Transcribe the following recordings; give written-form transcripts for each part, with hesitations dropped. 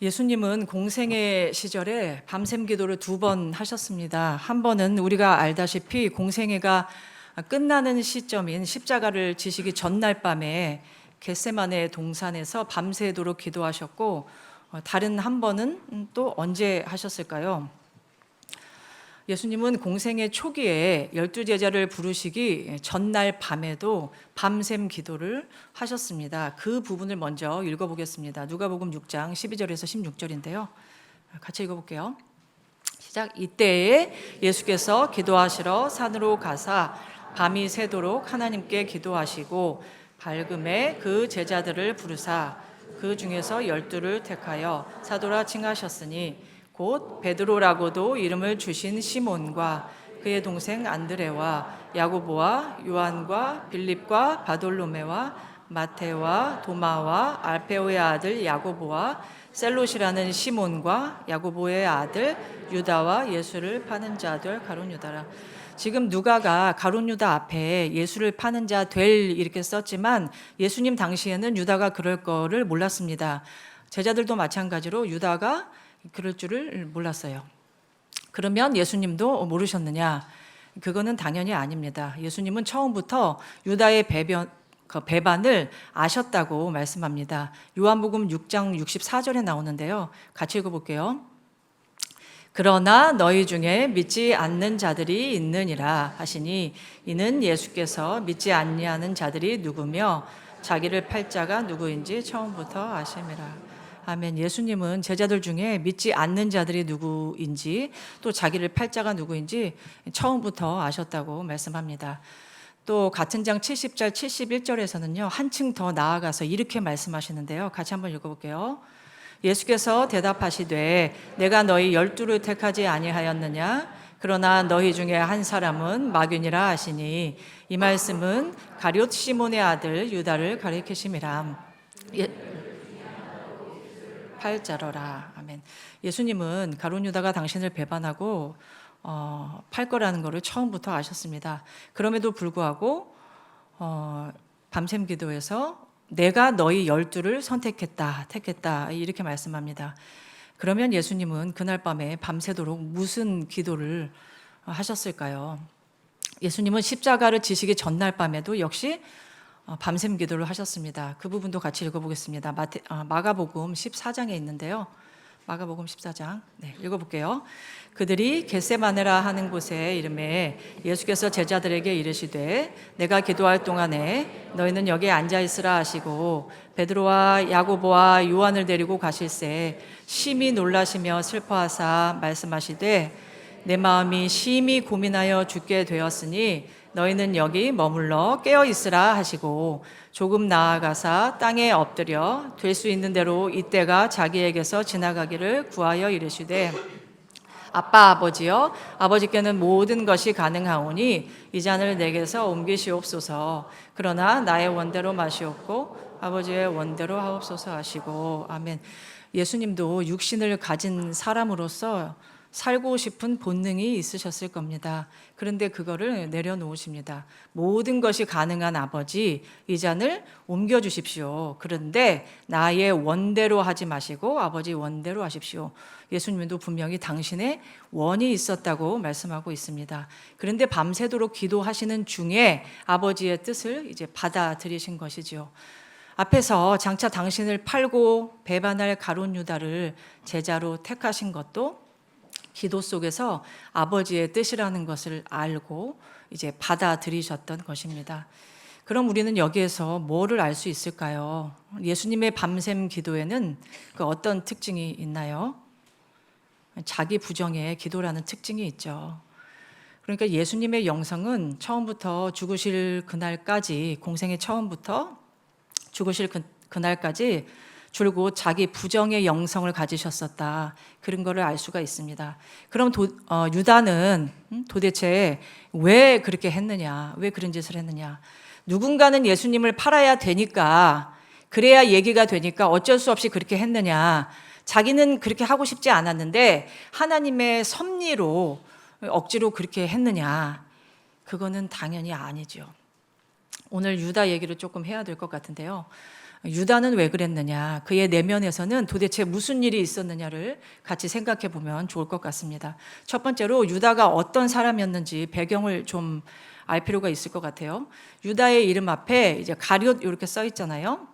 예수님은 공생애 시절에 밤샘 기도를 2번 하셨습니다. 한 번은 우리가 알다시피 공생애가 끝나는 시점인 십자가를 지시기 전날 밤에 겟세마네 동산에서 밤새도록 기도하셨고, 다른 한 번은 또 언제 하셨을까요? 예수님은 공생애 초기에 12제자를 부르시기 전날 밤에도 밤샘 기도를 하셨습니다. 그 부분을 먼저 읽어보겠습니다. 누가복음 6장 12절에서 16절인데요. 같이 읽어볼게요. 시작. 이때에 예수께서 기도하시러 산으로 가사 밤이 새도록 하나님께 기도하시고 밝음에 그 제자들을 부르사 그 중에서 12를 택하여 사도라 칭하셨으니 곧 베드로라고도 이름을 주신 시몬과 그의 동생 안드레와 야고보와 요한과 빌립과 바돌로메와 마테와 도마와 알페오의 아들 야고보와 셀롯이라는 시몬과 야고보의 아들 유다와 예수를 파는 자들 가룟 유다라. 지금 누가가 가룟 유다 앞에 예수를 파는 자 될 이렇게 썼지만 예수님 당시에는 유다가 그럴 거를 몰랐습니다. 제자들도 마찬가지로 유다가 그럴 줄을 몰랐어요. 그러면 예수님도 모르셨느냐? 그거는 당연히 아닙니다. 예수님은 처음부터 유다의 배반을 아셨다고 말씀합니다. 요한복음 6장 64절에 나오는데요. 같이 읽어볼게요. 그러나 너희 중에 믿지 않는 자들이 있느니라 하시니 이는 예수께서 믿지 아니하는 자들이 누구며 자기를 팔 자가 누구인지 처음부터 아심이라. 아멘. 예수님은 제자들 중에 믿지 않는 자들이 누구인지 또 자기를 팔 자가 누구인지 처음부터 아셨다고 말씀합니다. 또 같은 장 70절 71절에서는요. 한층 더 나아가서 이렇게 말씀하시는데요. 같이 한번 읽어볼게요. 예수께서 대답하시되 내가 너희 12를 택하지 아니하였느냐? 그러나 너희 중에 한 사람은 마귀니라 하시니 이 말씀은 가룟 시몬의 아들 유다를 가리키심이라. 팔자러라. 아멘. 예수님은 가룟 유다가 당신을 배반하고 팔 거라는 것을 처음부터 아셨습니다. 그럼에도 불구하고 밤샘 기도에서 내가 너희 12를 택했다 이렇게 말씀합니다. 그러면 예수님은 그날 밤에 밤새도록 무슨 기도를 하셨을까요? 예수님은 십자가를 지시기 전날 밤에도 역시 밤샘 기도를 하셨습니다. 그 부분도 같이 읽어보겠습니다. 마가복음 14장에 있는데요. 마가복음 14장 읽어볼게요. 그들이 겟세마네라 하는 곳에 이름에 예수께서 제자들에게 이르시되 내가 기도할 동안에 너희는 여기에 앉아 있으라 하시고 베드로와 야고보와 요한을 데리고 가실새 심히 놀라시며 슬퍼하사 말씀하시되 내 마음이 심히 고민하여 죽게 되었으니 너희는 여기 머물러 깨어 있으라 하시고 조금 나아가사 땅에 엎드려 될 수 있는 대로 이때가 자기에게서 지나가기를 구하여 이르시되 아빠 아버지여 아버지께는 모든 것이 가능하오니 이 잔을 내게서 옮기시옵소서. 그러나 나의 원대로 마시옵고 아버지의 원대로 하옵소서 하시고. 아멘. 예수님도 육신을 가진 사람으로서 살고 싶은 본능이 있으셨을 겁니다. 그런데 그거를 내려놓으십니다. 모든 것이 가능한 아버지, 이 잔을 옮겨주십시오. 그런데 나의 원대로 하지 마시고 아버지 원대로 하십시오. 예수님도 분명히 당신의 원이 있었다고 말씀하고 있습니다. 그런데 밤새도록 기도하시는 중에 아버지의 뜻을 이제 받아들이신 것이죠. 앞에서 장차 당신을 팔고 배반할 가룟 유다를 제자로 택하신 것도 기도 속에서 아버지의 뜻이라는 것을 알고 이제 받아들이셨던 것입니다. 그럼 우리는 여기에서 뭐를 알 수 있을까요? 예수님의 밤샘 기도에는 그 어떤 특징이 있나요? 자기 부정의 기도라는 특징이 있죠. 그러니까 예수님의 영성은 처음부터 죽으실 그날까지, 공생의 처음부터 죽으실 그날까지 줄곧 자기 부정의 영성을 가지셨었다. 그런 거를 알 수가 있습니다. 그럼 유다는 도대체 왜 그렇게 했느냐? 왜 그런 짓을 했느냐? 누군가는 예수님을 팔아야 되니까, 그래야 얘기가 되니까 어쩔 수 없이 그렇게 했느냐? 자기는 그렇게 하고 싶지 않았는데 하나님의 섭리로 억지로 그렇게 했느냐? 그거는 당연히 아니죠. 오늘 유다 얘기를 조금 해야 될 것 같은데요. 유다는 왜 그랬느냐, 그의 내면에서는 도대체 무슨 일이 있었느냐를 같이 생각해 보면 좋을 것 같습니다. 첫 번째로 유다가 어떤 사람이었는지 배경을 좀 알 필요가 있을 것 같아요. 유다의 이름 앞에 이제 가룟 이렇게 써 있잖아요.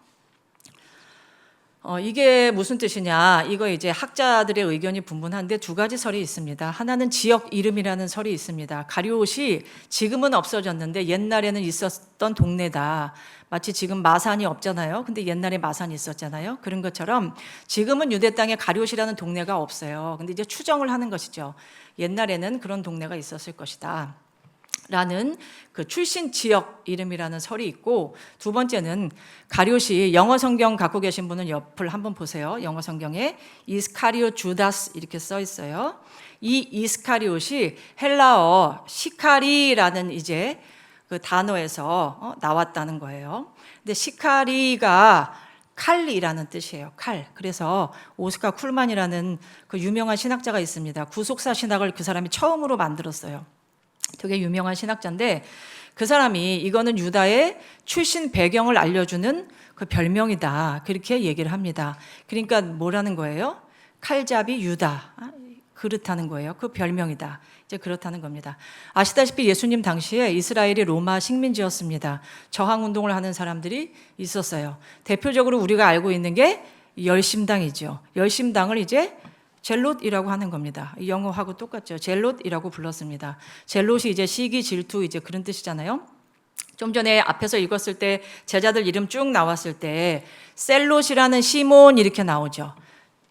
이게 무슨 뜻이냐? 이거 이제 학자들의 의견이 분분한데 두 가지 설이 있습니다. 하나는 지역 이름이라는 설이 있습니다. 가룟이 지금은 없어졌는데 옛날에는 있었던 동네다. 마치 지금 마산이 없잖아요. 근데 옛날에 마산이 있었잖아요. 그런 것처럼 지금은 유대 땅에 가룟이라는 동네가 없어요. 근데 이제 추정을 하는 것이죠. 옛날에는 그런 동네가 있었을 것이다. 라는 그 출신 지역 이름이라는 설이 있고, 두 번째는 가룟이 영어 성경 갖고 계신 분은 옆을 한번 보세요. 영어 성경에 이스카리오 주다스 이렇게 써 있어요. 이 이스카리옷이 헬라어 시카리라는 이제 그 단어에서 나왔다는 거예요. 근데 시카리가 칼이라는 뜻이에요. 칼. 그래서 오스카 쿨만이라는 그 유명한 신학자가 있습니다. 구속사 신학을 그 사람이 처음으로 만들었어요. 되게 유명한 신학자인데 그 사람이 이거는 유다의 출신 배경을 알려주는 그 별명이다. 그렇게 얘기를 합니다. 그러니까 뭐라는 거예요? 칼잡이 유다. 그렇다는 거예요. 그 별명이다. 이제 그렇다는 겁니다. 아시다시피 예수님 당시에 이스라엘이 로마 식민지였습니다. 저항운동을 하는 사람들이 있었어요. 대표적으로 우리가 알고 있는 게 열심당이죠. 열심당을 이제 젤롯이라고 하는 겁니다. 영어하고 똑같죠. 젤롯이라고 불렀습니다. 젤롯이 이제 시기, 질투 이제 그런 뜻이잖아요. 좀 전에 앞에서 읽었을 때 제자들 이름 쭉 나왔을 때 셀롯이라는 시몬 이렇게 나오죠.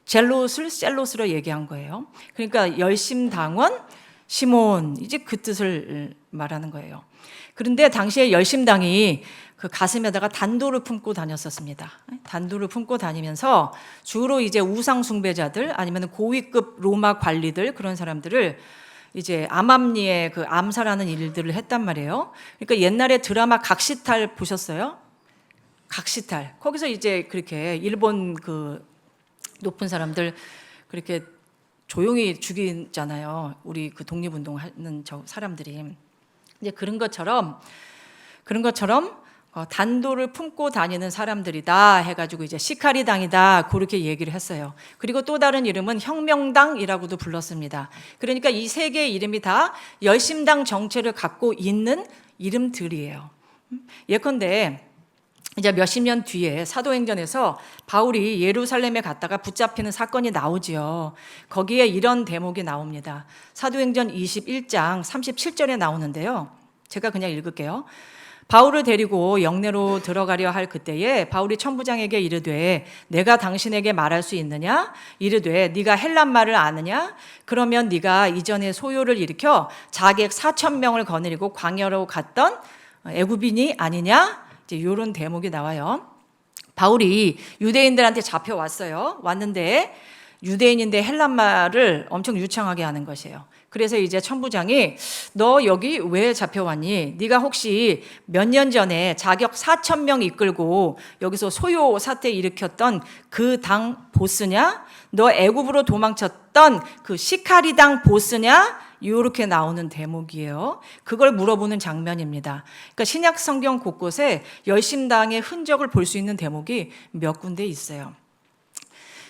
젤롯을 셀롯으로 얘기한 거예요. 그러니까 열심당원 시몬 이제 그 뜻을 말하는 거예요. 그런데 당시에 열심당이 그 가슴에다가 단도를 품고 다녔었습니다. 단도를 품고 다니면서 주로 이제 우상 숭배자들 아니면 고위급 로마 관리들 그런 사람들을 이제 암암리에 그 암살하는 일들을 했단 말이에요. 그러니까 옛날에 드라마 각시탈 보셨어요? 각시탈. 거기서 이제 그렇게 일본 그 높은 사람들 그렇게 조용히 죽이잖아요. 우리 그 독립운동하는 저 사람들이. 이제 그런 것처럼 단도를 품고 다니는 사람들이다 해가지고 이제 시카리당이다 그렇게 얘기를 했어요. 그리고 또 다른 이름은 혁명당이라고도 불렀습니다. 그러니까 이 세 개의 이름이 다 열심당 정체를 갖고 있는 이름들이에요. 예컨대 이제 몇십 년 뒤에 사도행전에서 바울이 예루살렘에 갔다가 붙잡히는 사건이 나오지요. 거기에 이런 대목이 나옵니다. 사도행전 21장 37절에 나오는데요. 제가 그냥 읽을게요. 바울을 데리고 영내로 들어가려 할 그때에 바울이 천부장에게 이르되 내가 당신에게 말할 수 있느냐? 이르되 네가 헬란 말을 아느냐? 그러면 네가 이전에 소요를 일으켜 자객 4,000명을 거느리고 광야로 갔던 애굽인이 아니냐? 이제 이런 대목이 나와요. 바울이 유대인들한테 잡혀왔어요. 왔는데 유대인인데 헬란 말을 엄청 유창하게 하는 것이에요. 그래서 이제 천부장이 너 여기 왜 잡혀왔니? 네가 혹시 몇 년 전에 자격 4,000명 이끌고 여기서 소요 사태 일으켰던 그 당 보스냐? 너 애굽으로 도망쳤던 그 시카리당 보스냐? 이렇게 나오는 대목이에요. 그걸 물어보는 장면입니다. 그러니까 신약 성경 곳곳에 열심당의 흔적을 볼 수 있는 대목이 몇 군데 있어요.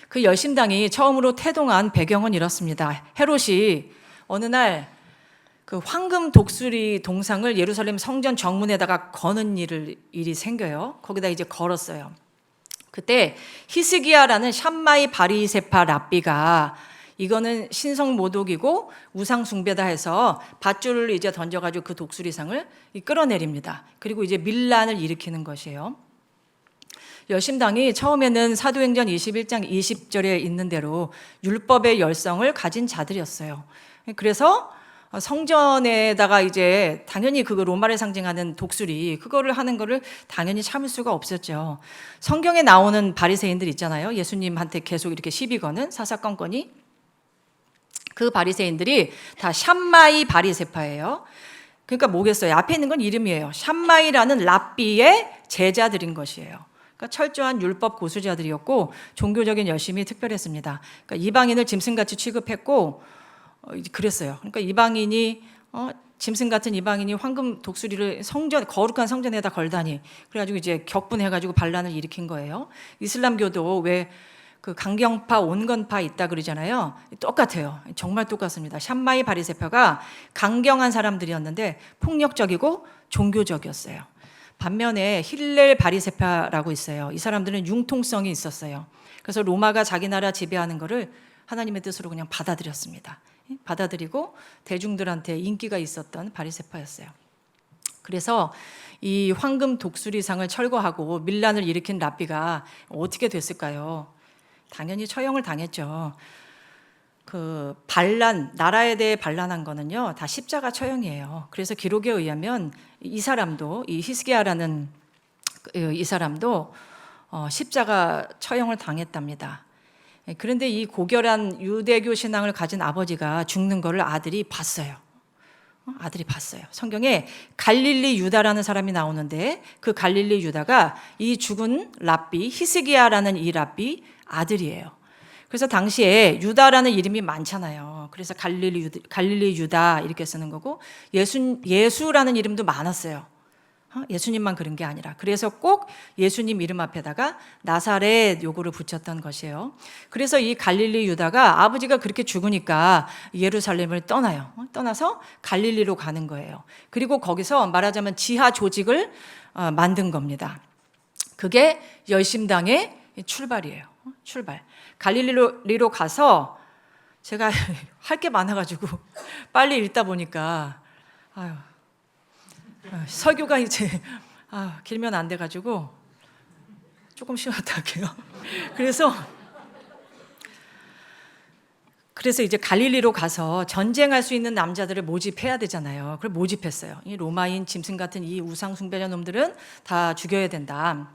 그 열심당이 처음으로 태동한 배경은 이렇습니다. 헤롯이 어느 날 그 황금 독수리 동상을 예루살렘 성전 정문에다가 거는 일이 생겨요. 거기다 이제 걸었어요. 그때 히스기야라는 샴마이 바리세파 랍비가 이거는 신성 모독이고 우상 숭배다 해서 밧줄을 이제 던져가지고 그 독수리상을 끌어내립니다. 그리고 이제 밀란을 일으키는 것이에요. 열심당이 처음에는 사도행전 21장 20절에 있는 대로 율법의 열성을 가진 자들이었어요. 그래서 성전에다가 이제 당연히 그거 로마를 상징하는 독수리 그거를 하는 거를 당연히 참을 수가 없었죠. 성경에 나오는 바리새인들 있잖아요. 예수님한테 계속 이렇게 시비 거는 사사건건이 그 바리새인들이 다 샴마이 바리세파예요. 그러니까 뭐겠어요? 앞에 있는 건 이름이에요. 샴마이라는 랍비의 제자들인 것이에요. 그러니까 철저한 율법 고수자들이었고 종교적인 열심이 특별했습니다. 그러니까 이방인을 짐승같이 취급했고 그랬어요. 그러니까 이방인이 짐승 같은 이방인이 황금 독수리를 거룩한 성전에다 걸다니. 그래가지고 이제 격분해가지고 반란을 일으킨 거예요. 이슬람교도 왜 그 강경파, 온건파 있다 그러잖아요. 똑같아요. 정말 똑같습니다. 샴마이 바리새파가 강경한 사람들이었는데 폭력적이고 종교적이었어요. 반면에 힐렐 바리새파라고 있어요. 이 사람들은 융통성이 있었어요. 그래서 로마가 자기 나라 지배하는 거를 하나님의 뜻으로 그냥 받아들였습니다. 받아들이고 대중들한테 인기가 있었던 바리새파였어요. 그래서 이 황금 독수리상을 철거하고 밀란을 일으킨 랍비가 어떻게 됐을까요? 당연히 처형을 당했죠. 그 반란, 나라에 대해 반란한 거는요, 다 십자가 처형이에요. 그래서 기록에 의하면 이 사람도, 이 히스기야라는 이 사람도 십자가 처형을 당했답니다. 그런데 이 고결한 유대교 신앙을 가진 아버지가 죽는 거를 아들이 봤어요. 아들이 봤어요. 성경에 갈릴리 유다라는 사람이 나오는데 그 갈릴리 유다가 이 죽은 랍비 히스기야라는 이 랍비 아들이에요. 그래서 당시에 유다라는 이름이 많잖아요. 그래서 갈릴리 유다 이렇게 쓰는 거고 예수라는 이름도 많았어요. 예수님만 그런 게 아니라. 그래서 꼭 예수님 이름 앞에다가 나사렛 요거를 붙였던 것이에요. 그래서 이 갈릴리 유다가 아버지가 그렇게 죽으니까 예루살렘을 떠나요. 떠나서 갈릴리로 가는 거예요. 그리고 거기서 말하자면 지하 조직을 만든 겁니다. 그게 열심당의 출발이에요. 출발. 갈릴리로 가서 제가 할 게 많아가지고 빨리 읽다 보니까 설교가 이제 길면 안 돼가지고 조금 쉬었다 할게요. 그래서 이제 갈릴리로 가서 전쟁할 수 있는 남자들을 모집해야 되잖아요. 그걸 모집했어요. 이 로마인 짐승 같은 이 우상 숭배자 놈들은 다 죽여야 된다.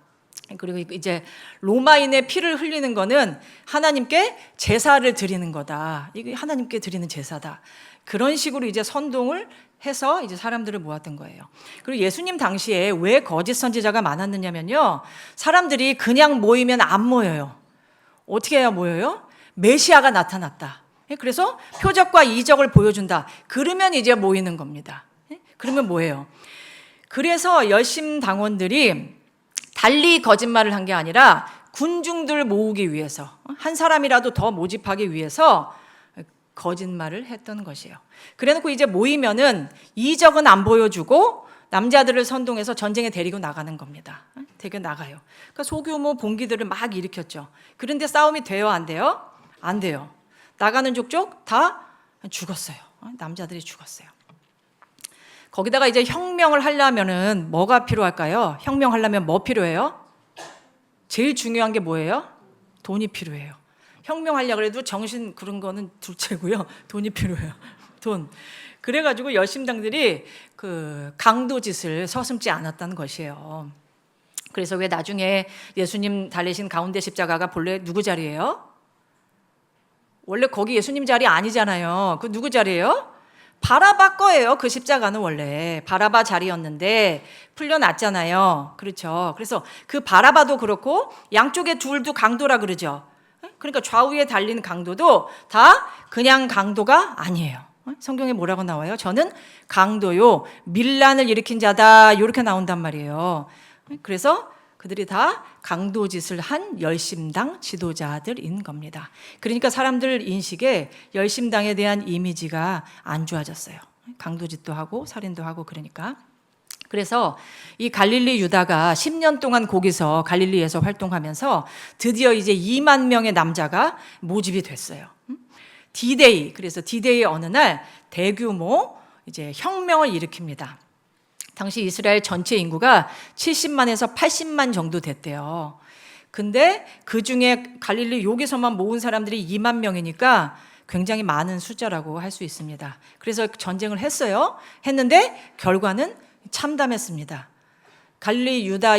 그리고 이제 로마인의 피를 흘리는 거는 하나님께 제사를 드리는 거다. 이게 하나님께 드리는 제사다. 그런 식으로 이제 선동을 해서 이제 사람들을 모았던 거예요. 그리고 예수님 당시에 왜 거짓 선지자가 많았느냐면요. 사람들이 그냥 모이면 안 모여요. 어떻게 해야 모여요? 메시아가 나타났다. 그래서 표적과 이적을 보여준다. 그러면 이제 모이는 겁니다. 그러면 뭐예요? 그래서 열심당원들이 달리 거짓말을 한 게 아니라 군중들 모으기 위해서, 한 사람이라도 더 모집하기 위해서 거짓말을 했던 것이에요. 그래놓고 이제 모이면은 이적은 안 보여주고 남자들을 선동해서 전쟁에 데리고 나가는 겁니다. 데리고 나가요. 그러니까 소규모 봉기들을 막 일으켰죠. 그런데 싸움이 돼요, 안 돼요? 안 돼요. 나가는 족족 다 죽었어요. 남자들이 죽었어요. 거기다가 이제 혁명을 하려면은 뭐가 필요할까요? 혁명하려면 뭐 필요해요? 제일 중요한 게 뭐예요? 돈이 필요해요. 혁명하려고 해도 정신 그런 거는 둘째고요. 돈이 필요해요. 돈. 그래가지고 열심당들이 그 강도짓을 서슴지 않았다는 것이에요. 그래서 왜 나중에 예수님 달리신 가운데 십자가가 본래 누구 자리예요? 원래 거기 예수님 자리 아니잖아요. 그 누구 자리예요? 바라바 거예요. 그 십자가는 원래 바라바 자리였는데 풀려났잖아요. 그렇죠. 그래서 그 바라바도 그렇고 양쪽에 둘도 강도라 그러죠. 그러니까 좌우에 달린 강도도 다 그냥 강도가 아니에요. 성경에 뭐라고 나와요? 저는 강도요, 밀란을 일으킨 자다, 이렇게 나온단 말이에요. 그래서 그들이 다 강도짓을 한 열심당 지도자들인 겁니다. 그러니까 사람들 인식에 열심당에 대한 이미지가 안 좋아졌어요. 강도짓도 하고 살인도 하고 그러니까. 그래서 이 갈릴리 유다가 10년 동안 거기서 갈릴리에서 활동하면서 드디어 이제 2만 명의 남자가 모집이 됐어요. D-Day, 그래서 D-Day 어느 날 대규모 이제 혁명을 일으킵니다. 당시 이스라엘 전체 인구가 70만에서 80만 정도 됐대요. 근데 그 중에 갈릴리 여기서만 모은 사람들이 2만 명이니까 굉장히 많은 숫자라고 할 수 있습니다. 그래서 전쟁을 했는데 결과는 참담했습니다. 갈릴리 유다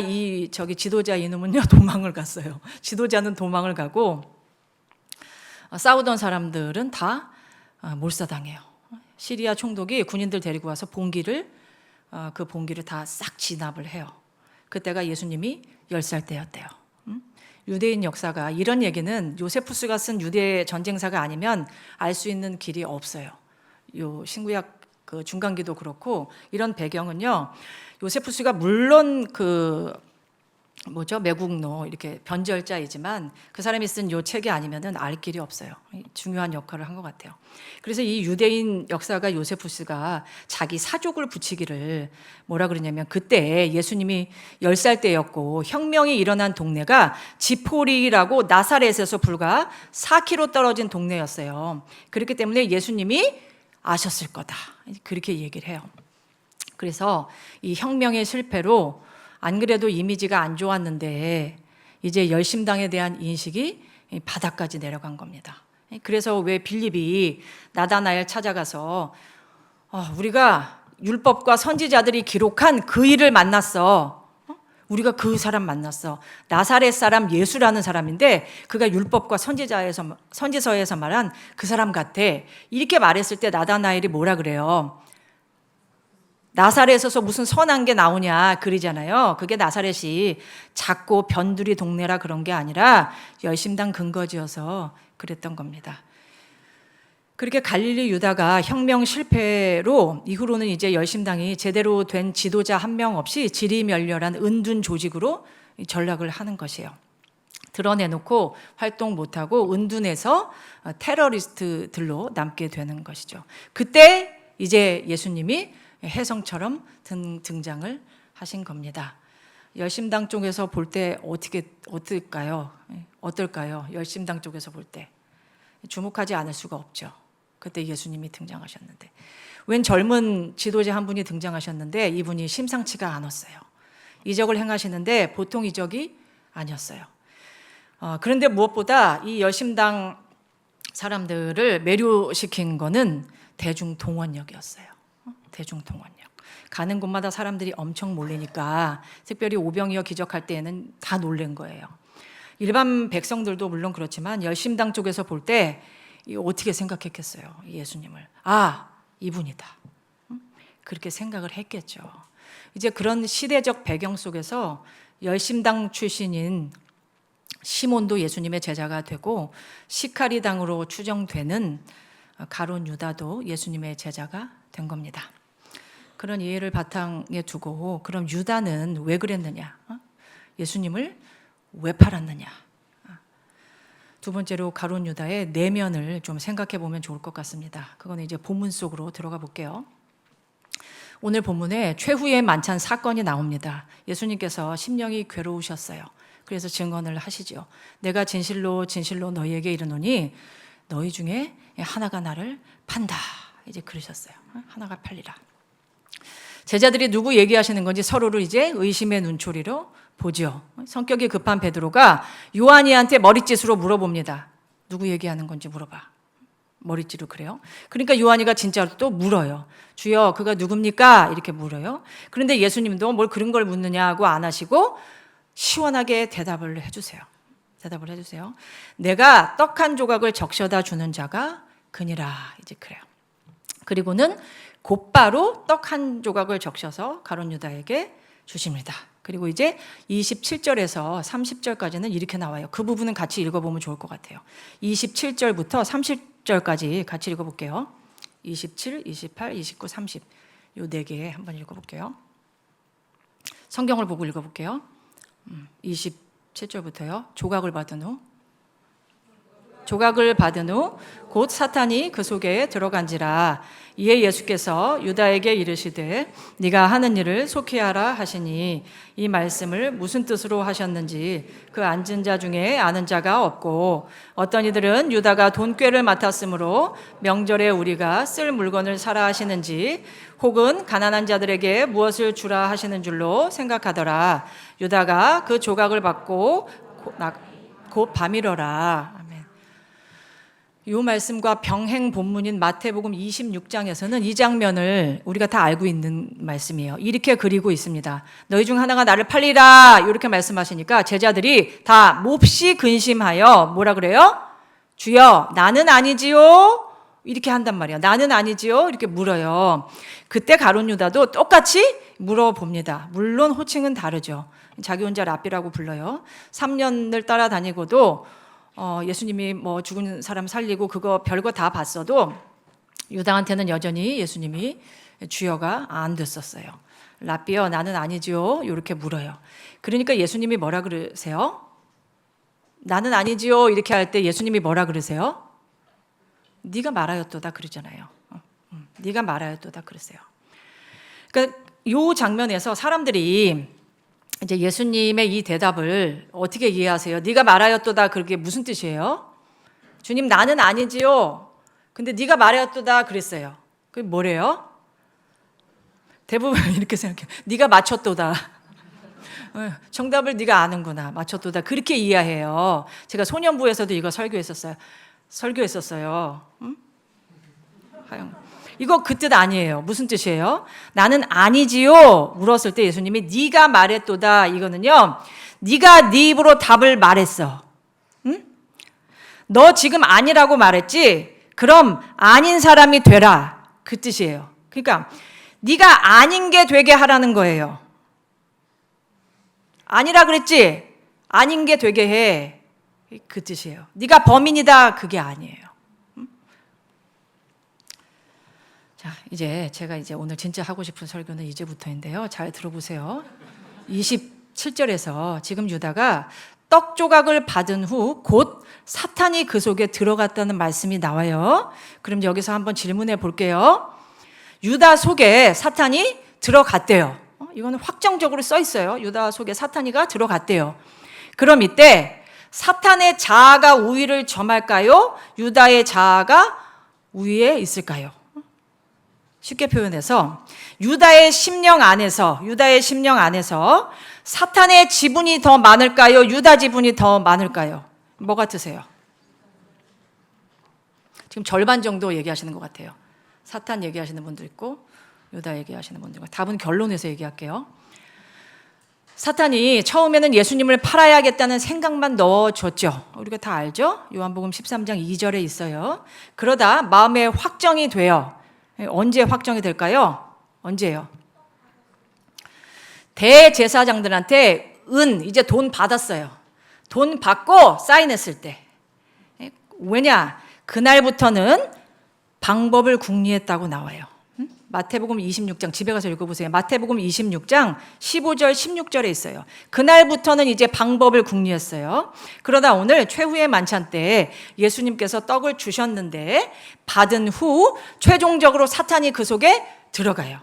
지도자 이놈은요 도망을 갔어요. 지도자는 도망을 가고 싸우던 사람들은 다 몰사당해요. 시리아 총독이 군인들 데리고 와서 그 봉기를 다 싹 진압을 해요. 그때가 예수님이 10살 때였대요. 유대인 역사가 이런 얘기는 요세푸스가 쓴 유대 전쟁사가 아니면 알 수 있는 길이 없어요. 요 신구약 그 중간기도 그렇고 이런 배경은요. 요세푸스가 물론 매국노 이렇게 변절자이지만 그 사람이 쓴 요 책이 아니면은 알 길이 없어요. 중요한 역할을 한 것 같아요. 그래서 이 유대인 역사가 요세푸스가 자기 사족을 붙이기를 뭐라 그러냐면 그때 예수님이 10살 때였고 혁명이 일어난 동네가 지포리라고 나사렛에서 불과 4km 떨어진 동네였어요. 그렇기 때문에 예수님이 아셨을 거다. 그렇게 얘기를 해요. 그래서 이 혁명의 실패로 안 그래도 이미지가 안 좋았는데 이제 열심당에 대한 인식이 바닥까지 내려간 겁니다. 그래서 왜 빌립이 나다나엘 찾아가서 우리가 율법과 선지자들이 기록한 그 일을 만났어. 우리가 그 사람 만났어. 나사렛 사람 예수라는 사람인데 그가 율법과 선지서에서 말한 그 사람 같아. 이렇게 말했을 때 나다나엘이 뭐라 그래요? 나사렛에서 무슨 선한 게 나오냐 그러잖아요. 그게 나사렛이 작고 변두리 동네라 그런 게 아니라 열심당 근거지여서 그랬던 겁니다. 그렇게 갈릴리 유다가 혁명 실패로 이후로는 이제 열심당이 제대로 된 지도자 한 명 없이 지리멸렬한 은둔 조직으로 전락을 하는 것이에요. 드러내놓고 활동 못하고 은둔해서 테러리스트들로 남게 되는 것이죠. 그때 이제 예수님이 혜성처럼 등장을 하신 겁니다. 열심당 쪽에서 볼 때 어떨까요? 열심당 쪽에서 볼 때 주목하지 않을 수가 없죠. 그때 예수님이 등장하셨는데 웬 젊은 지도자 한 분이 등장하셨는데 이분이 심상치가 않았어요. 이적을 행하시는데 보통 이적이 아니었어요. 그런데 무엇보다 이 열심당 사람들을 매료시킨 거는 대중동원력이었어요. 대중동원력. 가는 곳마다 사람들이 엄청 몰리니까 특별히 오병이어 기적할 때에는 다 놀란 거예요. 일반 백성들도 물론 그렇지만 열심당 쪽에서 볼 때 어떻게 생각했겠어요? 예수님을. 이분이다. 그렇게 생각을 했겠죠. 이제 그런 시대적 배경 속에서 열심당 출신인 시몬도 예수님의 제자가 되고 시카리당으로 추정되는 가룟 유다도 예수님의 제자가 된 겁니다. 그런 이해를 바탕에 두고 그럼 유다는 왜 그랬느냐? 예수님을 왜 팔았느냐? 두 번째로 가룟 유다의 내면을 좀 생각해 보면 좋을 것 같습니다. 그건 이제 본문 속으로 들어가 볼게요. 오늘 본문에 최후의 만찬 사건이 나옵니다. 예수님께서 심령이 괴로우셨어요. 그래서 증언을 하시죠. 내가 진실로 진실로 너희에게 이르노니 너희 중에 하나가 나를 판다. 이제 그러셨어요. 하나가 팔리라. 제자들이 누구 얘기하시는 건지 서로를 이제 의심의 눈초리로 보죠. 성격이 급한 베드로가 요한이한테 머릿짓으로 물어봅니다. 누구 얘기하는 건지 물어봐. 머릿짓으로 그래요. 그러니까 요한이가 진짜로 또 물어요. 주여 그가 누굽니까? 이렇게 물어요. 그런데 예수님도 뭘 그런 걸 묻느냐고 안 하시고 시원하게 대답을 해주세요. 내가 떡 한 조각을 적셔다 주는 자가 그니라. 이제 그래요. 그리고는 곧바로 떡 한 조각을 적셔서 가룟 유다에게 주십니다. 그리고 이제 27절에서 30절까지는 이렇게 나와요. 그 부분은 같이 읽어보면 좋을 것 같아요. 27절부터 30절까지 같이 읽어볼게요. 27, 28, 29, 30 요 4개 한번 읽어볼게요. 성경을 보고 읽어볼게요. 27절부터요. 조각을 받은 후 곧 사탄이 그 속에 들어간지라. 이에 예수께서 유다에게 이르시되 네가 하는 일을 속히 하라 하시니 이 말씀을 무슨 뜻으로 하셨는지 그 앉은 자 중에 아는 자가 없고 어떤 이들은 유다가 돈꾀를 맡았으므로 명절에 우리가 쓸 물건을 사라 하시는지 혹은 가난한 자들에게 무엇을 주라 하시는 줄로 생각하더라. 유다가 그 조각을 받고 곧 밤이러라. 이 말씀과 병행 본문인 마태복음 26장에서는 이 장면을 우리가 다 알고 있는 말씀이에요. 이렇게 그리고 있습니다. 너희 중 하나가 나를 팔리라 이렇게 말씀하시니까 제자들이 다 몹시 근심하여 뭐라 그래요? 주여 나는 아니지요? 이렇게 한단 말이에요. 나는 아니지요? 이렇게 물어요. 그때 가룟 유다도 똑같이 물어봅니다. 물론 호칭은 다르죠. 자기 혼자 랍비라고 불러요. 3년을 따라다니고도 예수님이 뭐 죽은 사람 살리고 그거 별거 다 봤어도 유다한테는 여전히 예수님이 주여가 안 됐었어요. 랍비여 나는 아니지요 이렇게 물어요. 그러니까 예수님이 뭐라 그러세요? 나는 아니지요 이렇게 할 때 예수님이 뭐라 그러세요? 네가 말하였도다 그러잖아요. 네가 말하였도다 그러세요. 그러니까 이 장면에서 사람들이 이제 예수님의 이 대답을 어떻게 이해하세요? 네가 말하였도다 그게 무슨 뜻이에요? 주님 나는 아니지요. 근데 네가 말하였도다 그랬어요. 그게 뭐래요? 대부분 이렇게 생각해요. 네가 맞췄도다. 정답을 네가 아는구나. 맞췄도다. 그렇게 이해해요. 제가 소년부에서도 이거 설교했었어요. 응? 이거 그 뜻 아니에요. 무슨 뜻이에요? 나는 아니지요. 물었을 때 예수님이 네가 말했도다. 이거는요. 네가 네 입으로 답을 말했어. 응? 너 지금 아니라고 말했지? 그럼 아닌 사람이 되라. 그 뜻이에요. 그러니까 네가 아닌 게 되게 하라는 거예요. 아니라 그랬지? 아닌 게 되게 해. 그 뜻이에요. 네가 범인이다. 그게 아니에요. 자, 제가 오늘 진짜 하고 싶은 설교는 이제부터인데요. 잘 들어보세요. 27절에서 지금 유다가 떡 조각을 받은 후 곧 사탄이 그 속에 들어갔다는 말씀이 나와요. 그럼 여기서 한번 질문해 볼게요. 유다 속에 사탄이 들어갔대요. 이거는 확정적으로 써 있어요. 유다 속에 사탄이가 들어갔대요. 그럼 이때 사탄의 자아가 우위를 점할까요? 유다의 자아가 우위에 있을까요? 쉽게 표현해서 유다의 심령 안에서 사탄의 지분이 더 많을까요? 유다 지분이 더 많을까요? 뭐 같으세요? 지금 절반 정도 얘기하시는 것 같아요. 사탄 얘기하시는 분도 있고 유다 얘기하시는 분들. 답은 결론에서 얘기할게요. 사탄이 처음에는 예수님을 팔아야겠다는 생각만 넣어줬죠. 우리가 다 알죠? 요한복음 13장 2절에 있어요. 그러다 마음에 확정이 돼요. 언제 확정이 될까요? 언제예요? 대제사장들한테 이제 돈 받았어요. 돈 받고 사인했을 때. 왜냐? 그날부터는 방법을 궁리했다고 나와요. 마태복음 26장 집에 가서 읽어보세요. 마태복음 26장 15절 16절에 있어요. 그날부터는 이제 방법을 궁리했어요. 그러다 오늘 최후의 만찬 때 예수님께서 떡을 주셨는데 받은 후 최종적으로 사탄이 그 속에 들어가요.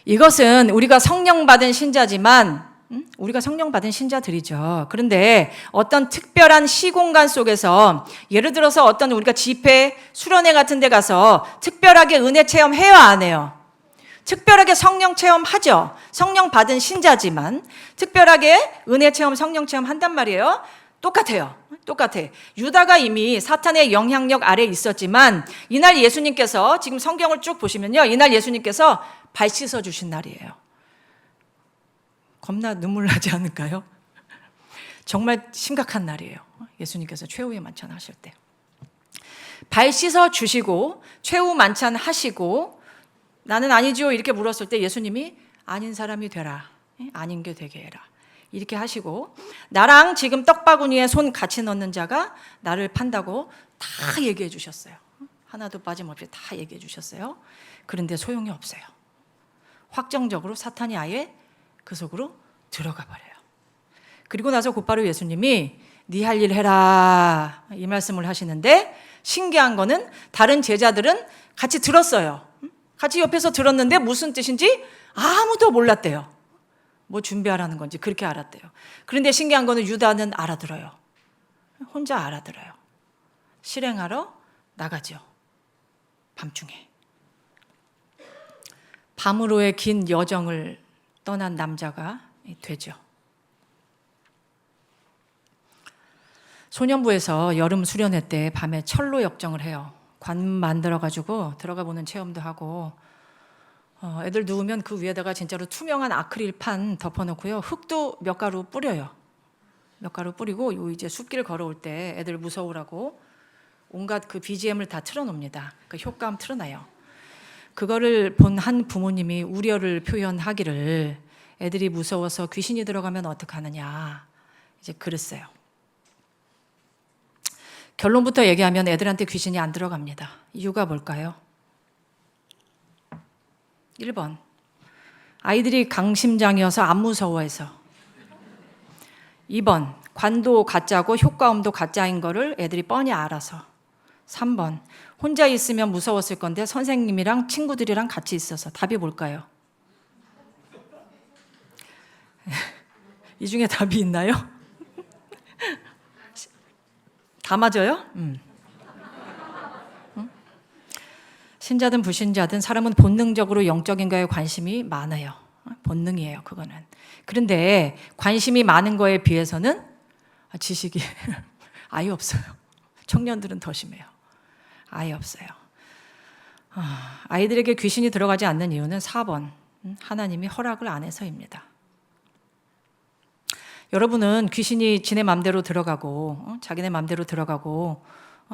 이것은 우리가 성령 받은 신자지만 우리가 성령 받은 신자들이죠. 그런데 어떤 특별한 시공간 속에서 예를 들어서 어떤 우리가 집회, 수련회 같은 데 가서 특별하게 은혜 체험해요, 안 해요? 특별하게 성령 체험하죠. 성령 받은 신자지만 특별하게 은혜 체험, 성령 체험 한단 말이에요. 똑같아. 유다가 이미 사탄의 영향력 아래 있었지만 이날 예수님께서 지금 성경을 쭉 보시면요. 이날 예수님께서 발 씻어 주신 날이에요. 겁나 눈물 나지 않을까요? 정말 심각한 날이에요. 예수님께서 최후의 만찬 하실 때. 발 씻어 주시고 최후 만찬 하시고 나는 아니지요 이렇게 물었을 때 예수님이 아닌 사람이 되라. 아닌 게 되게 해라. 이렇게 하시고 나랑 지금 떡바구니에 손 같이 넣는 자가 나를 판다고 다 얘기해 주셨어요. 하나도 빠짐없이 다 얘기해 주셨어요. 그런데 소용이 없어요. 확정적으로 사탄이 아예 그 속으로 들어가 버려요. 그리고 나서 곧바로 예수님이 네 할 일 해라 이 말씀을 하시는데 신기한 거는 다른 제자들은 같이 들었어요. 같이 옆에서 들었는데 무슨 뜻인지 아무도 몰랐대요. 뭐 준비하라는 건지 그렇게 알았대요. 그런데 신기한 거는 유다는 알아들어요. 혼자 알아들어요. 실행하러 나가죠. 밤중에. 밤으로의 긴 여정을 떠난 남자가 되죠. 소년부에서 여름 수련회 때 밤에 철로 역정을 해요. 관 만들어가지고 들어가 보는 체험도 하고 애들 누우면 그 위에다가 진짜로 투명한 아크릴판 덮어놓고요. 흙도 몇 가루 뿌려요. 몇 가루 뿌리고 이제 숲길 걸어올 때 애들 무서우라고 온갖 그 BGM을 다 틀어놓습니다. 그 효과음 틀어놔요. 그거를 본 한 부모님이 우려를 표현하기를 애들이 무서워서 귀신이 들어가면 어떡하느냐 이제 그랬어요. 결론부터 얘기하면 애들한테 귀신이 안 들어갑니다. 이유가 뭘까요? 1번, 아이들이 강심장이어서 안 무서워해서. 2번, 관도 가짜고 효과음도 가짜인 거를 애들이 뻔히 알아서. 3번, 혼자 있으면 무서웠을 건데 선생님이랑 친구들이랑 같이 있어서. 답이 뭘까요? 이 중에 답이 있나요? 다 맞아요? 신자든 불신자든 사람은 본능적으로 영적인 거에 관심이 많아요. 본능이에요, 그거는. 그런데 관심이 많은 거에 비해서는 지식이 아예 없어요. 청년들은 더 심해요. 아예 없어요. 아이들에게 귀신이 들어가지 않는 이유는 4번, 하나님이 허락을 안 해서입니다. 여러분은 귀신이 지네 맘대로 들어가고 자기네 맘대로 들어가고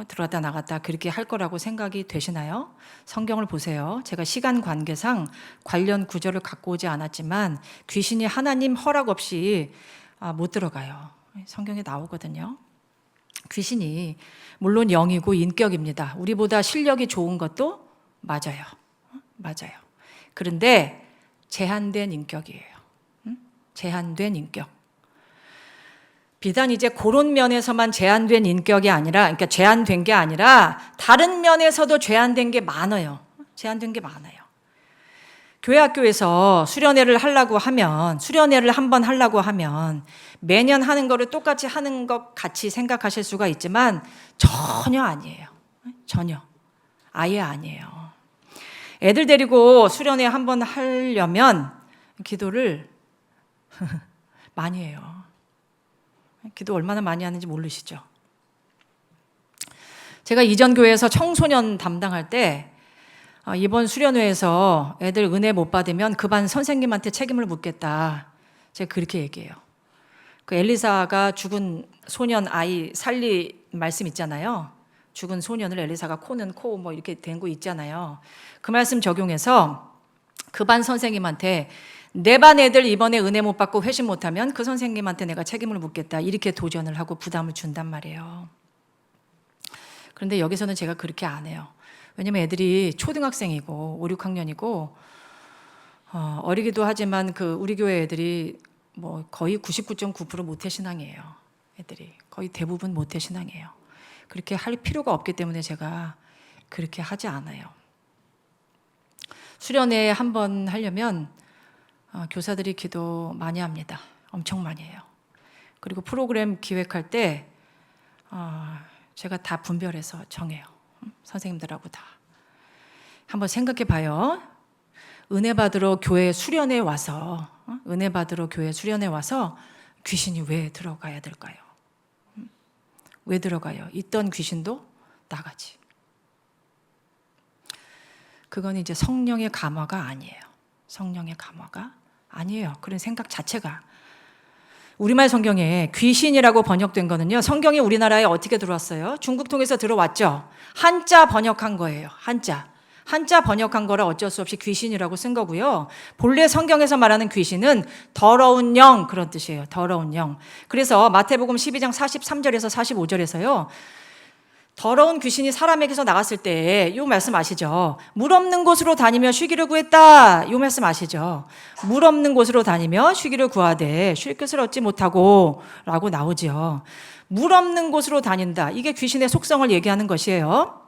들어갔다 나갔다 그렇게 할 거라고 생각이 되시나요? 성경을 보세요. 제가 시간 관계상 관련 구절을 갖고 오지 않았지만 귀신이 하나님 허락 없이 못 들어가요. 성경에 나오거든요. 귀신이 물론 영이고 인격입니다. 우리보다 실력이 좋은 것도 맞아요. 맞아요. 그런데 제한된 인격이에요. 제한된 인격. 비단 이제 그런 면에서만 제한된 인격이 아니라, 그러니까 제한된 게 아니라 다른 면에서도 제한된 게 많아요. 제한된 게 많아요. 교회 학교에서 수련회를 하려고 하면, 수련회를 한번 하려고 하면 매년 하는 거를 똑같이 하는 것 같이 생각하실 수가 있지만 전혀 아니에요. 전혀. 아예 아니에요. 애들 데리고 수련회 한번 하려면 기도를 많이 해요. 기도 얼마나 많이 하는지 모르시죠? 제가 이전 교회에서 청소년 담당할 때 이번 수련회에서 애들 은혜 못 받으면 그 반 선생님한테 책임을 묻겠다. 제가 그렇게 얘기해요. 그 엘리사가 죽은 소년 아이 살리 말씀 있잖아요. 죽은 소년을 엘리사가 코는 코 뭐 이렇게 된 거 있잖아요. 그 말씀 적용해서 그 반 선생님한테 내 반 애들 이번에 은혜 못 받고 회심 못하면 그 선생님한테 내가 책임을 묻겠다. 이렇게 도전을 하고 부담을 준단 말이에요. 그런데 여기서는 제가 그렇게 안 해요. 왜냐면 애들이 초등학생이고 5, 6학년이고 어리기도 하지만 그 우리 교회 애들이 뭐 거의 99.9% 모태신앙이에요. 애들이 거의 대부분 모태신앙이에요. 그렇게 할 필요가 없기 때문에 제가 그렇게 하지 않아요. 수련회 한번 하려면 교사들이 기도 많이 합니다. 엄청 많이 해요. 그리고 프로그램 기획할 때 제가 다 분별해서 정해요. 선생님들하고 다. 한번 생각해 봐요. 은혜 받으러 교회 수련회 와서 은혜 받으러 교회 수련회 와서 귀신이 왜 들어가야 될까요? 왜 들어가요? 있던 귀신도 나가지. 그건 이제 성령의 감화가 아니에요. 성령의 감화가 아니에요. 그런 생각 자체가. 우리말 성경에 귀신이라고 번역된 거는요. 성경이 우리나라에 어떻게 들어왔어요? 중국 통해서 들어왔죠. 한자 번역한 거예요. 한자 번역한 거라 어쩔 수 없이 귀신이라고 쓴 거고요. 본래 성경에서 말하는 귀신은 더러운 영 그런 뜻이에요. 더러운 영. 그래서 마태복음 12장 43절에서 45절에서요. 더러운 귀신이 사람에게서 나갔을 때 이 말씀 아시죠? 물 없는 곳으로 다니며 쉬기를 구했다. 이 말씀 아시죠? 물 없는 곳으로 다니며 쉬기를 구하되 쉴 곳을 얻지 못하고 라고 나오죠. 물 없는 곳으로 다닌다. 이게 귀신의 속성을 얘기하는 것이에요.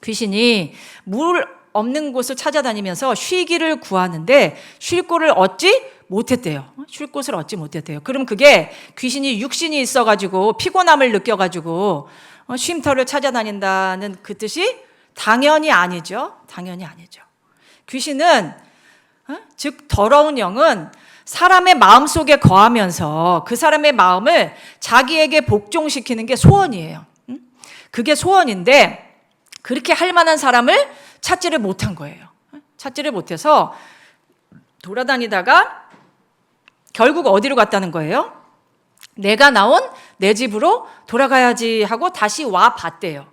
귀신이 물 없는 곳을 찾아다니면서 쉬기를 구하는데 쉴 곳을 얻지 못했대요. 쉴 곳을 얻지 못했대요. 그럼 그게 귀신이 육신이 있어가지고 피곤함을 느껴가지고 쉼터를 찾아다닌다는 그 뜻이 당연히 아니죠. 당연히 아니죠. 귀신은 즉 더러운 영은 사람의 마음속에 거하면서 그 사람의 마음을 자기에게 복종시키는 게 소원이에요. 그게 소원인데 그렇게 할 만한 사람을 찾지를 못한 거예요. 찾지를 못해서 돌아다니다가 결국 어디로 갔다는 거예요? 내가 나온 내 집으로 돌아가야지 하고 다시 와 봤대요.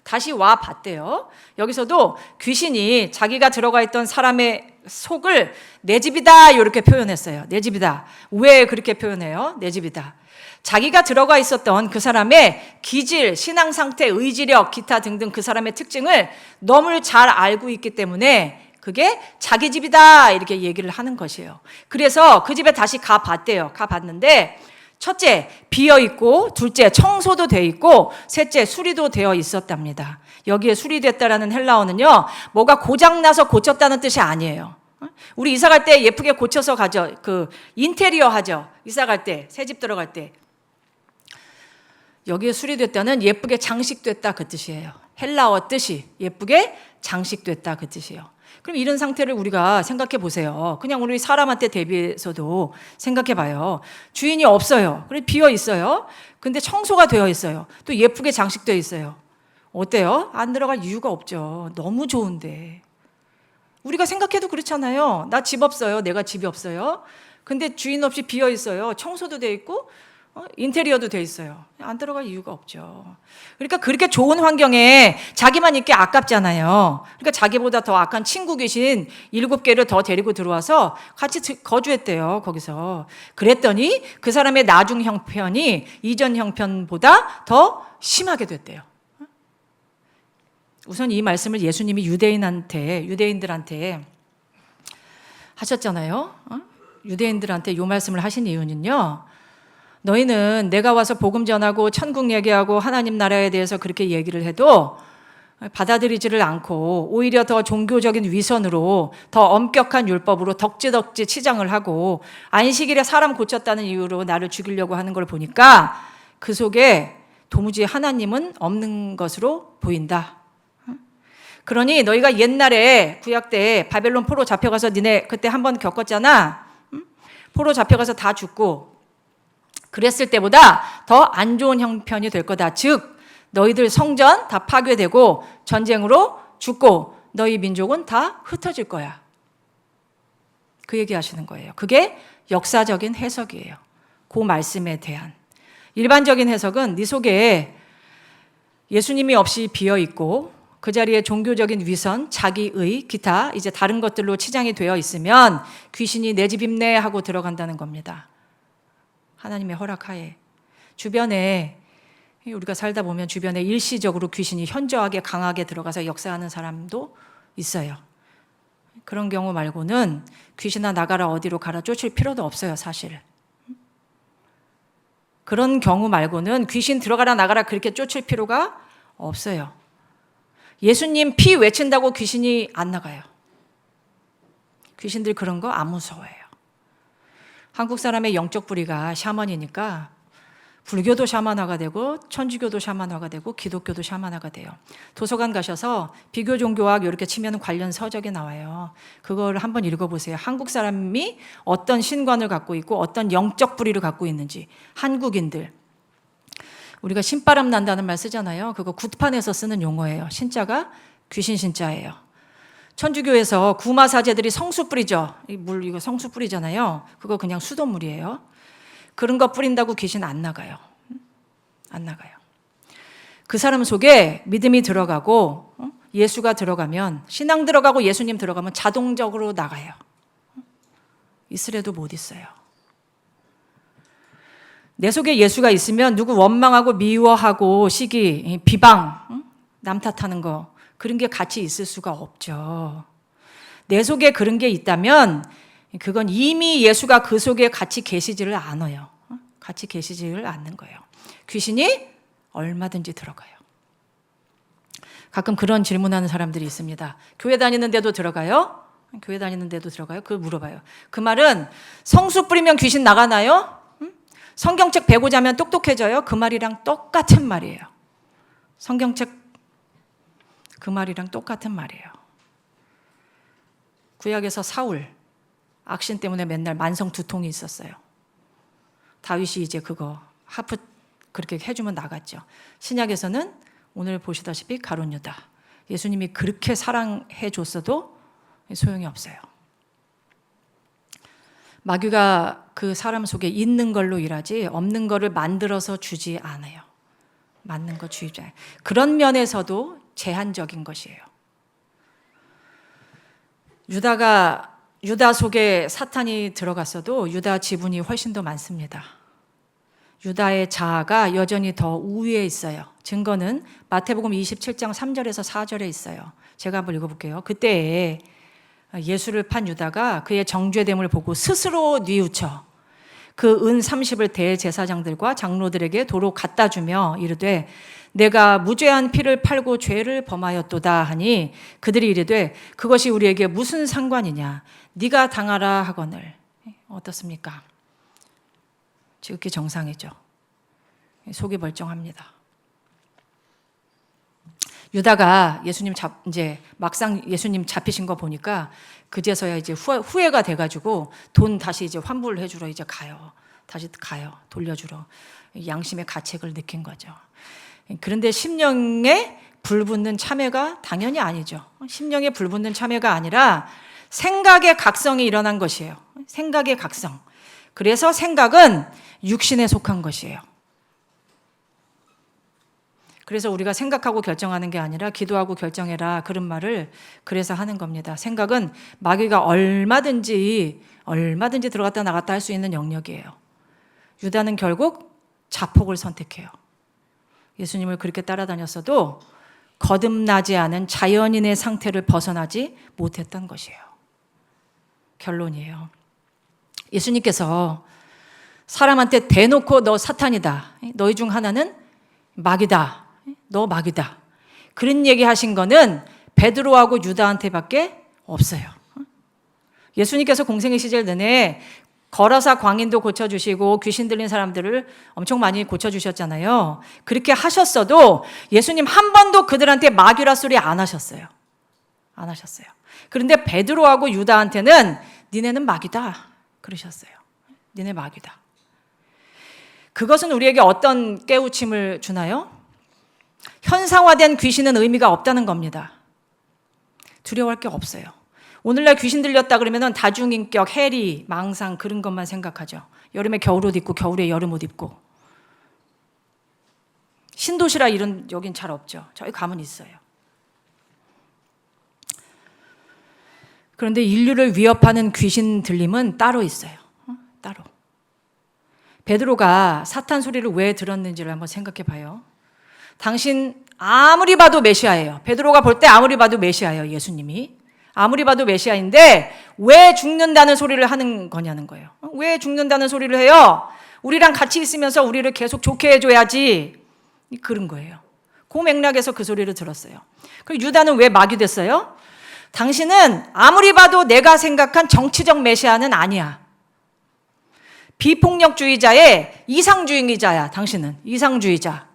다시 와 봤대요. 여기서도 귀신이 자기가 들어가 있던 사람의 속을 내 집이다 이렇게 표현했어요. 내 집이다. 왜 그렇게 표현해요? 내 집이다. 자기가 들어가 있었던 그 사람의 기질, 신앙 상태, 의지력, 기타 등등 그 사람의 특징을 너무 잘 알고 있기 때문에 그게 자기 집이다 이렇게 얘기를 하는 것이에요. 그래서 그 집에 다시 가봤대요. 가봤는데 첫째, 비어있고, 둘째, 청소도 되어 있고, 셋째, 수리도 되어 있었답니다. 여기에 수리됐다라는 헬라어는요, 뭐가 고장나서 고쳤다는 뜻이 아니에요. 우리 이사 갈 때 예쁘게 고쳐서 가죠. 그 인테리어 하죠. 이사 갈 때, 새 집 들어갈 때. 여기에 수리됐다는 예쁘게 장식됐다 그 뜻이에요. 헬라어 뜻이 예쁘게 장식됐다 그 뜻이에요. 그럼 이런 상태를 우리가 생각해 보세요. 그냥 우리 사람한테 대비해서도 생각해 봐요. 주인이 없어요. 그래 비어 있어요. 근데 청소가 되어 있어요. 또 예쁘게 장식되어 있어요. 어때요? 안 들어갈 이유가 없죠. 너무 좋은데. 우리가 생각해도 그렇잖아요. 나 집 없어요. 내가 집이 없어요. 근데 주인 없이 비어 있어요. 청소도 돼 있고 인테리어도 돼 있어요. 안 들어갈 이유가 없죠. 그러니까 그렇게 좋은 환경에 자기만 있기 아깝잖아요. 그러니까 자기보다 더 악한 친구 귀신 7개를 더 데리고 들어와서 같이 거주했대요. 거기서. 그랬더니 그 사람의 나중 형편이 이전 형편보다 더 심하게 됐대요. 우선 이 말씀을 예수님이 유대인들한테 하셨잖아요. 유대인들한테 이 말씀을 하신 이유는요. 너희는 내가 와서 복음 전하고 천국 얘기하고 하나님 나라에 대해서 그렇게 얘기를 해도 받아들이지를 않고 오히려 더 종교적인 위선으로 더 엄격한 율법으로 덕지덕지 치장을 하고 안식일에 사람 고쳤다는 이유로 나를 죽이려고 하는 걸 보니까 그 속에 도무지 하나님은 없는 것으로 보인다. 그러니 너희가 옛날에 구약 때 바벨론 포로 잡혀가서 니네 그때 한번 겪었잖아. 포로 잡혀가서 다 죽고 그랬을 때보다 더 안 좋은 형편이 될 거다. 즉 너희들 성전 다 파괴되고 전쟁으로 죽고 너희 민족은 다 흩어질 거야. 그 얘기하시는 거예요. 그게 역사적인 해석이에요. 그 말씀에 대한. 일반적인 해석은 네 속에 예수님이 없이 비어있고 그 자리에 종교적인 위선, 자기의, 기타 이제 다른 것들로 치장이 되어 있으면 귀신이 내 집 입네 하고 들어간다는 겁니다. 하나님의 허락하에. 주변에 우리가 살다 보면 주변에 일시적으로 귀신이 현저하게 강하게 들어가서 역사하는 사람도 있어요. 그런 경우 말고는 귀신아 나가라 어디로 가라 쫓을 필요도 없어요, 사실. 그런 경우 말고는 귀신 들어가라 나가라 그렇게 쫓을 필요가 없어요. 예수님 피 외친다고 귀신이 안 나가요. 귀신들 그런 거 안 무서워해요. 한국 사람의 영적 뿌리가 샤먼이니까 불교도 샤먼화가 되고 천주교도 샤먼화가 되고 기독교도 샤먼화가 돼요. 도서관 가셔서 비교 종교학 이렇게 치면 관련 서적이 나와요. 그걸 한번 읽어보세요. 한국 사람이 어떤 신관을 갖고 있고 어떤 영적 뿌리를 갖고 있는지. 한국인들. 우리가 신바람 난다는 말 쓰잖아요. 그거 굿판에서 쓰는 용어예요. 신자가 귀신 신자예요. 천주교에서 구마사제들이 성수 뿌리죠. 이 물 이거 성수 뿌리잖아요. 그거 그냥 수돗물이에요. 그런 거 뿌린다고 귀신 안 나가요. 안 나가요. 그 사람 속에 믿음이 들어가고 예수가 들어가면 신앙 들어가고 예수님 들어가면 자동적으로 나가요. 있으래도 못 있어요. 내 속에 예수가 있으면 누구 원망하고 미워하고 시기, 비방, 남 탓하는 거 그런 게 같이 있을 수가 없죠. 내 속에 그런 게 있다면 그건 이미 예수가 그 속에 같이 계시지를 않아요. 같이 계시지를 않는 거예요. 귀신이 얼마든지 들어가요. 가끔 그런 질문하는 사람들이 있습니다. 교회 다니는데도 들어가요? 교회 다니는데도 들어가요? 그걸 물어봐요. 그 말은 성수 뿌리면 귀신 나가나요? 성경책 배고 자면 똑똑해져요? 그 말이랑 똑같은 말이에요. 성경책 그 말이랑 똑같은 말이에요. 구약에서 사울 악신 때문에 맨날 만성 두통이 있었어요. 다윗이 이제 그거 하프 그렇게 해주면 나갔죠. 신약에서는 오늘 보시다시피 가룟 유다. 예수님이 그렇게 사랑해 줬어도 소용이 없어요. 마귀가 그 사람 속에 있는 걸로 일하지 없는 거를 만들어서 주지 않아요. 맞는 거 주의자. 그런 면에서도 제한적인 것이에요. 유다 속에 사탄이 들어갔어도 유다 지분이 훨씬 더 많습니다. 유다의 자아가 여전히 더 우위에 있어요. 증거는 마태복음 27장 3절에서 4절에 있어요. 제가 한번 읽어볼게요. 그때에 예수를 판 유다가 그의 정죄됨을 보고 스스로 뉘우쳐 그 은 30을 대제사장들과 장로들에게 도로 갖다 주며 이르되 내가 무죄한 피를 팔고 죄를 범하였도다 하니 그들이 이르되 그것이 우리에게 무슨 상관이냐 네가 당하라 하거늘. 어떻습니까? 지극히 정상이죠. 속이 멀쩡합니다. 유다가 이제 막상 예수님 잡히신 거 보니까 그제서야 이제 후회가 돼가지고 돈 다시 이제 환불을 해주러 이제 가요. 다시 가요. 돌려주러. 양심의 가책을 느낀 거죠. 그런데 심령에 불붙는 참회가 당연히 아니죠. 심령에 불붙는 참회가 아니라 생각의 각성이 일어난 것이에요. 생각의 각성. 그래서 생각은 육신에 속한 것이에요. 그래서 우리가 생각하고 결정하는 게 아니라 기도하고 결정해라 그런 말을 그래서 하는 겁니다. 생각은 마귀가 얼마든지 들어갔다 나갔다 할 수 있는 영역이에요. 유다는 결국 자폭을 선택해요. 예수님을 그렇게 따라다녔어도 거듭나지 않은 자연인의 상태를 벗어나지 못했던 것이에요. 결론이에요. 예수님께서 사람한테 대놓고 너 사탄이다. 너희 중 하나는 마귀다. 너 마귀다. 그런 얘기 하신 거는 베드로하고 유다한테밖에 없어요. 예수님께서 공생의 시절 내내 거라사 광인도 고쳐주시고 귀신 들린 사람들을 엄청 많이 고쳐주셨잖아요. 그렇게 하셨어도 예수님 한 번도 그들한테 마귀라 소리 안 하셨어요. 안 하셨어요. 그런데 베드로하고 유다한테는 니네는 마귀다 그러셨어요. 니네 마귀다. 그것은 우리에게 어떤 깨우침을 주나요? 현상화된 귀신은 의미가 없다는 겁니다. 두려워할 게 없어요. 오늘날 귀신 들렸다 그러면 다중인격, 해리, 망상 그런 것만 생각하죠. 여름에 겨울옷 입고 겨울에 여름옷 입고. 신도시라 이런 여긴 잘 없죠. 저희 가면 있어요. 그런데 인류를 위협하는 귀신 들림은 따로 있어요. 따로. 베드로가 사탄 소리를 왜 들었는지를 한번 생각해 봐요. 당신 아무리 봐도 메시아예요. 베드로가 볼 때 아무리 봐도 메시아예요. 예수님이. 아무리 봐도 메시아인데 왜 죽는다는 소리를 하는 거냐는 거예요. 왜 죽는다는 소리를 해요? 우리랑 같이 있으면서 우리를 계속 좋게 해줘야지. 그런 거예요. 그 맥락에서 그 소리를 들었어요. 그리고 유다는 왜 마귀 됐어요? 당신은 아무리 봐도 내가 생각한 정치적 메시아는 아니야. 비폭력주의자의 이상주의자야. 당신은 이상주의자.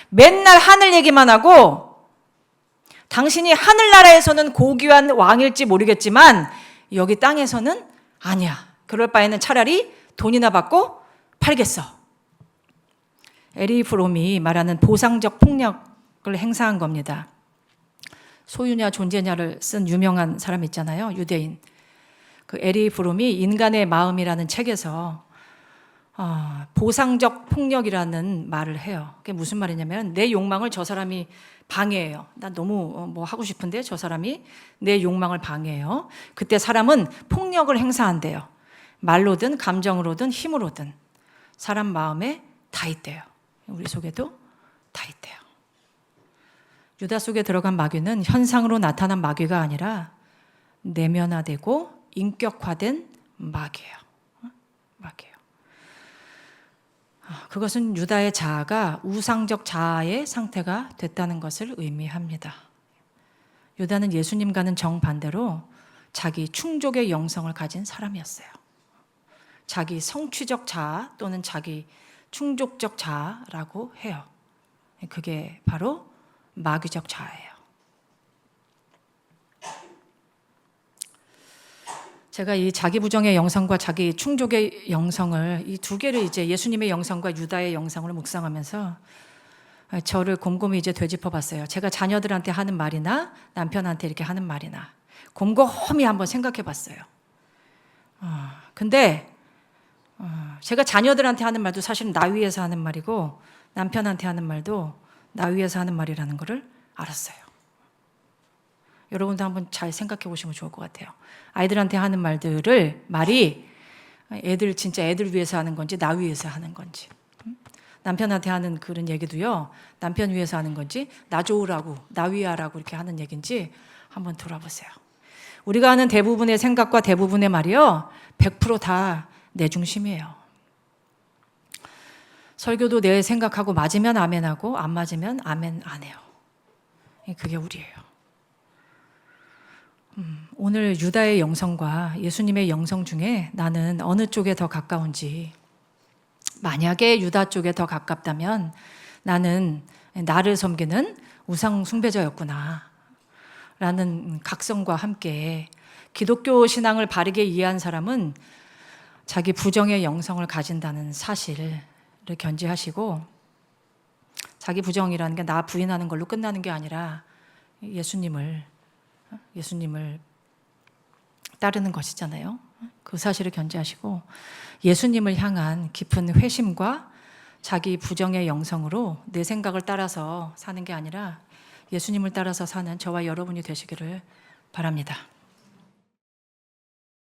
맨날 하늘 얘기만 하고 당신이 하늘나라에서는 고귀한 왕일지 모르겠지만 여기 땅에서는 아니야. 그럴 바에는 차라리 돈이나 받고 팔겠어. 에리 프롬이 말하는 보상적 폭력을 행사한 겁니다. 소유냐 존재냐를 쓴 유명한 사람 있잖아요. 유대인. 그 에리 프롬이 인간의 마음이라는 책에서 보상적 폭력이라는 말을 해요. 그게 무슨 말이냐면 내 욕망을 저 사람이 방해해요. 난 너무 뭐 하고 싶은데 저 사람이 내 욕망을 방해해요. 그때 사람은 폭력을 행사한대요. 말로든 감정으로든 힘으로든 사람 마음에 다 있대요. 우리 속에도 다 있대요. 유다 속에 들어간 마귀는 현상으로 나타난 마귀가 아니라 내면화되고 인격화된 마귀예요. 마귀예요. 그것은 유다의 자아가 우상적 자아의 상태가 됐다는 것을 의미합니다. 유다는 예수님과는 정반대로 자기 충족의 영성을 가진 사람이었어요. 자기 성취적 자아 또는 자기 충족적 자아라고 해요. 그게 바로 마귀적 자아예요. 제가 이 자기 부정의 영성과 자기 충족의 영성을 이 두 개를 이제 예수님의 영성과 유다의 영성을 묵상하면서 저를 곰곰이 이제 되짚어 봤어요. 제가 자녀들한테 하는 말이나 남편한테 이렇게 하는 말이나 곰곰이 한번 생각해 봤어요. 근데 제가 자녀들한테 하는 말도 사실은 나 위해서 하는 말이고 남편한테 하는 말도 나 위해서 하는 말이라는 것을 알았어요. 여러분도 한번 잘 생각해 보시면 좋을 것 같아요. 아이들한테 하는 말이 애들 진짜 애들 위해서 하는 건지 나 위해서 하는 건지. 남편한테 하는 그런 얘기도요, 남편 위해서 하는 건지 나 좋으라고 나 위하라고 이렇게 하는 얘기인지 한번 돌아보세요. 우리가 하는 대부분의 생각과 대부분의 말이요 100% 다 내 중심이에요. 설교도 내 생각하고 맞으면 아멘하고 안 맞으면 아멘 안 해요. 그게 우리예요. 오늘 유다의 영성과 예수님의 영성 중에 나는 어느 쪽에 더 가까운지, 만약에 유다 쪽에 더 가깝다면 나는 나를 섬기는 우상 숭배자였구나 라는 각성과 함께, 기독교 신앙을 바르게 이해한 사람은 자기 부정의 영성을 가진다는 사실을 견지하시고, 자기 부정이라는 게 나 부인하는 걸로 끝나는 게 아니라 예수님을 따르는 것이잖아요. 그 사실을 견지하시고 예수님을 향한 깊은 회심과 자기 부정의 영성으로 내 생각을 따라서 사는 게 아니라 예수님을 따라서 사는 저와 여러분이 되시기를 바랍니다.